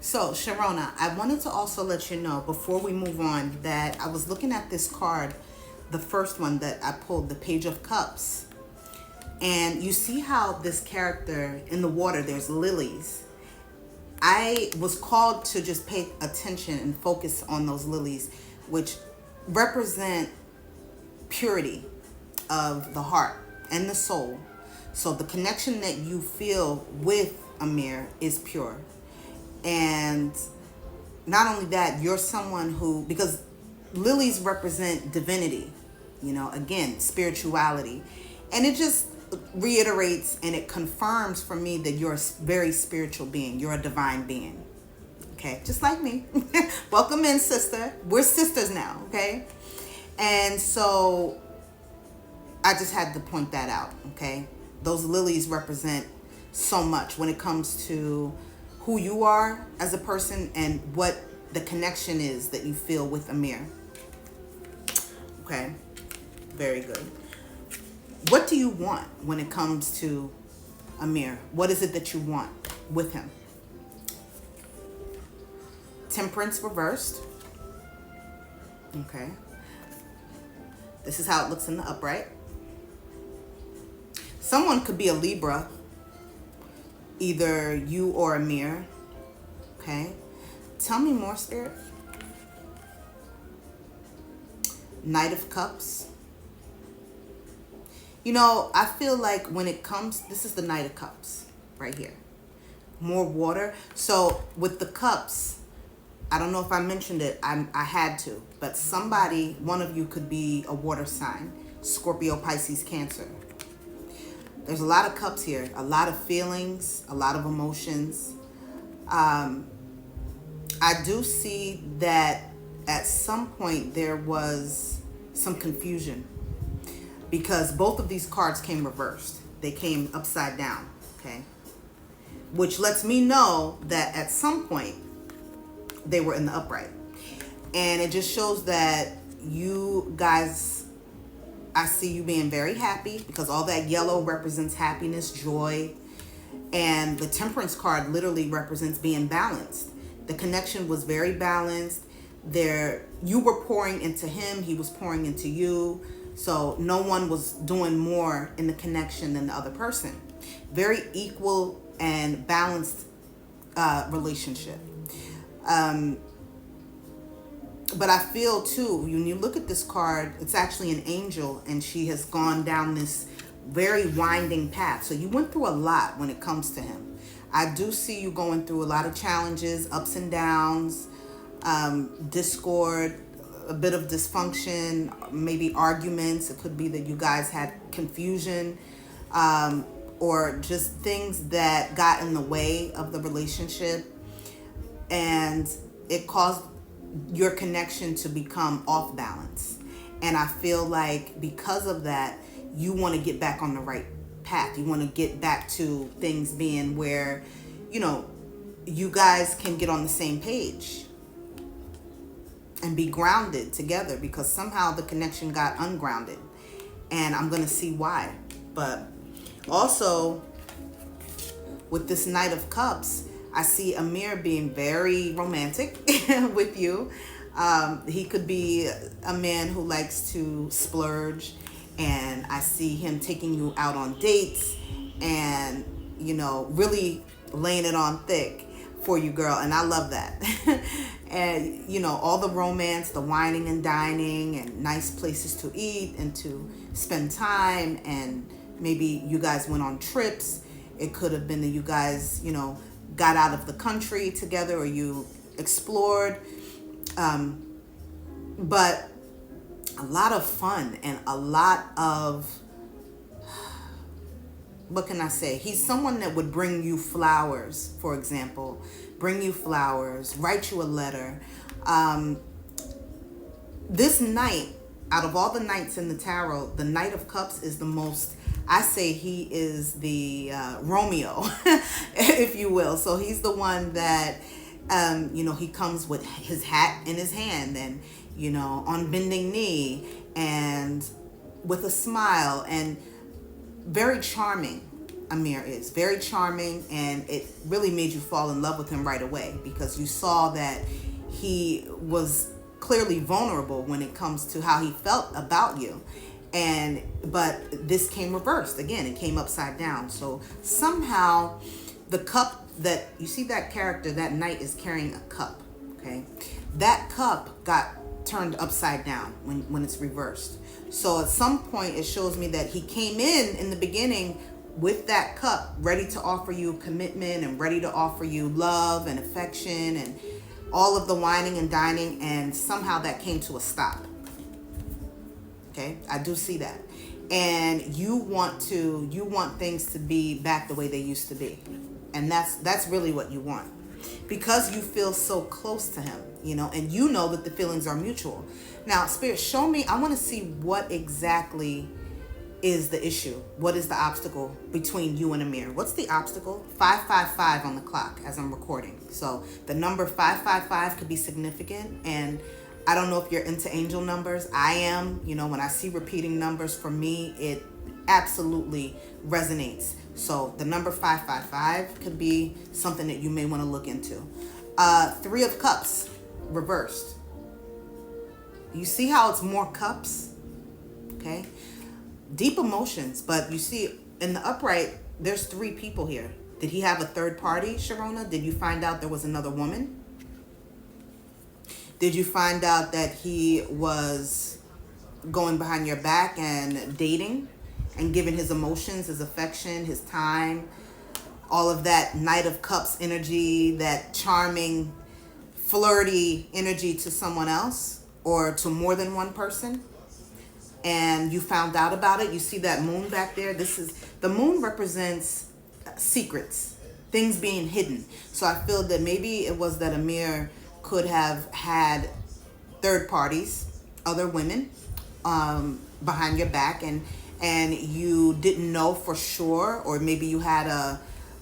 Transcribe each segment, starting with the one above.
So, Sharona, I wanted to also let you know before we move on that I was looking at this card, the first one that I pulled, the Page of Cups. And you see how this character in the water, there's lilies. I was called to just pay attention and focus on those lilies, which represent purity of the heart and the soul. So the connection that you feel with Amir is pure. And not only that, you're someone who, because lilies represent divinity, again, spirituality. And it just reiterates and it confirms for me that you're a very spiritual being. You're a divine being. Okay, just like me. Welcome in, sister. We're sisters now, okay? And so I just had to point that out, okay? Those lilies represent so much when it comes to who you are as a person and what the connection is that you feel with Amir. Okay, very good. What do you want when it comes to Amir? What is it that you want with him? Temperance reversed. Okay. This is how it looks in the upright. Someone could be a Libra, either you or Amir. Okay. Tell me more, Spirit. Knight of Cups. I feel like when it comes, this is the Knight of Cups right here. More water. So with the cups, I don't know if I mentioned it. I had to. But somebody, one of you could be a water sign. Scorpio, Pisces, Cancer. There's a lot of cups here. A lot of feelings. A lot of emotions. I do see that at some point there was some confusion. Because both of these cards came reversed. They came upside down. Okay. Which lets me know that at some point they were in the upright. And it just shows that you guys, I see you being very happy because all that yellow represents happiness, joy. And the Temperance card literally represents being balanced. The connection was very balanced. You were pouring into him. He was pouring into you. So no one was doing more in the connection than the other person. Very equal and balanced relationship. But I feel too, when you look at this card, it's actually an angel and she has gone down this very winding path. So you went through a lot when it comes to him. I do see you going through a lot of challenges, ups and downs, discord, a bit of dysfunction, maybe arguments. It could be that you guys had confusion, or just things that got in the way of the relationship. And it caused your connection to become off balance. And I feel like because of that, you want to get back on the right path. You want to get back to things being where, you guys can get on the same page and be grounded together, because somehow the connection got ungrounded. And I'm going to see why. But also with this Knight of Cups, I see Amir being very romantic with you. He could be a man who likes to splurge, and I see him taking you out on dates and, really laying it on thick for you, girl. And I love that. And, all the romance, the wining and dining and nice places to eat and to spend time. And maybe you guys went on trips. It could have been that you guys, got out of the country together, or you explored. But a lot of fun and a lot of, what can I say? He's someone that would bring you flowers, for example. Bring you flowers, write you a letter. This knight, out of all the knights in the tarot, the Knight of Cups is the most, I say he is the Romeo, if you will. So he's the one that, he comes with his hat in his hand and, on bending knee and with a smile and very charming. Amir is. Very charming, and it really made you fall in love with him right away because you saw that he was clearly vulnerable when it comes to how he felt about you. But this came reversed. Again, it came upside down. So somehow the cup that you see, that character, that knight is carrying a cup, okay? That cup got turned upside down when it's reversed. So at some point it shows me that he came in the beginning with that cup ready to offer you commitment and ready to offer you love and affection and all of the whining and dining, and somehow that came to a stop. Okay, I do see that. And you want things to be back the way they used to be. And that's really what you want. Because you feel so close to him, and you know that the feelings are mutual. Now, Spirit, show me, I want to see what exactly is the issue. What is the obstacle between you and Amir? What's the obstacle? 555 on the clock as I'm recording. So the number 555 could be significant. And I don't know if you're into angel numbers. I am. When I see repeating numbers, for me, it absolutely resonates. So the number 555 could be something that you may want to look into. 3 of Cups reversed. You see how it's more cups? Okay. Deep emotions, but you see in the upright, there's 3 people here. Did he have a third party, Sharona? Did you find out there was another woman? Did you find out that he was going behind your back and dating and giving his emotions, his affection, his time, all of that Knight of Cups energy, that charming, flirty energy to someone else or to more than one person? And you found out about it. You see that moon back there? The moon represents secrets, things being hidden. So I feel that maybe it was that Amir could have had third parties, other women, behind your back, and you didn't know for sure, or maybe you had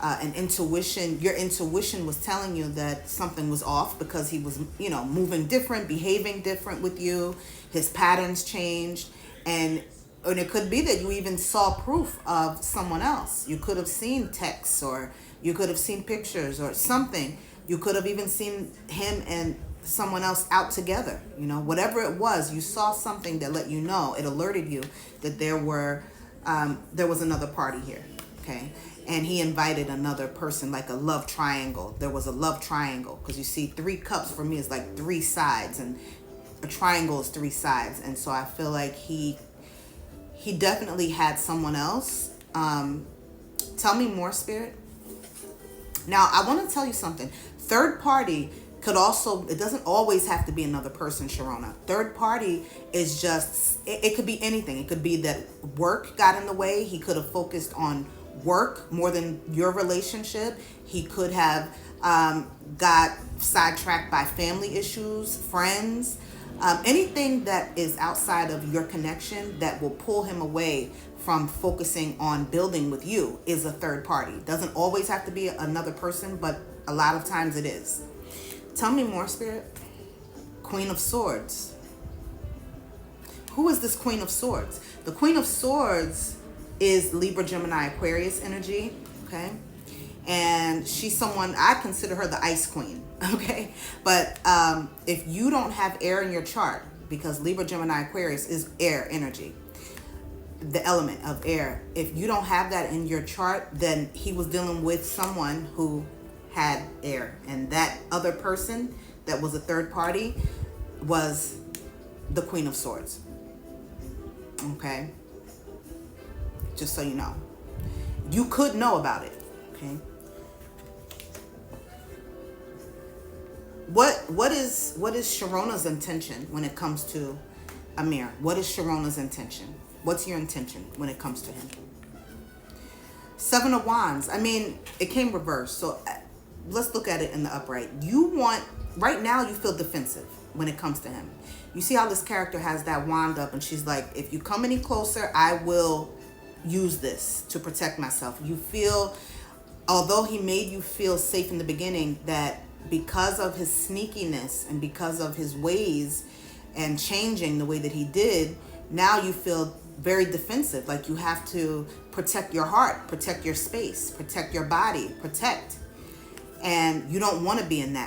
an intuition. Your intuition was telling you that something was off because he was, moving different, behaving different with you. His patterns changed. And it could be that you even saw proof of someone else. You could have seen texts, or you could have seen pictures or something. You could have even seen him and someone else out together. Whatever it was, you saw something that let you know. It alerted you that there was another party here. Okay. And he invited another person, like a love triangle. There was a love triangle because you see 3 cups for me is like 3 sides, and a triangle is 3 sides. And so I feel like he definitely had someone else. Tell me more, Spirit. Now, I want to tell you something. Third party could also, it doesn't always have to be another person, Sharona. Third party is just, it could be anything. It could be that work got in the way. He could have focused on work more than your relationship. He could have got sidetracked by family issues, friends, anything that is outside of your connection that will pull him away from focusing on building with you is a third party. Doesn't always have to be another person, but a lot of times it is. Tell me more, Spirit. Queen of Swords. Who is this Queen of Swords? The Queen of Swords is Libra, Gemini, Aquarius energy, okay? And she's someone, I consider her the ice queen, okay? But if you don't have air in your chart, because Libra, Gemini, Aquarius is air energy, the element of air. If you don't have that in your chart, then he was dealing with someone who had air. And that other person that was a third party was the Queen of Swords, okay? Just so you know. You could know about it, okay? What is Sharona's intention when it comes to Amir? What is Sharona's intention? What's your intention when it comes to him? 7 of Wands. I mean, it came reversed. So let's look at it in the upright. Right now you feel defensive when it comes to him. You see how this character has that wand up and she's like, if you come any closer, I will use this to protect myself. You feel, although he made you feel safe in the beginning, that because of his sneakiness and because of his ways and changing the way that he did, now you feel very defensive. Like you have to protect your heart, protect your space, protect your body, protect. And you don't want to be in that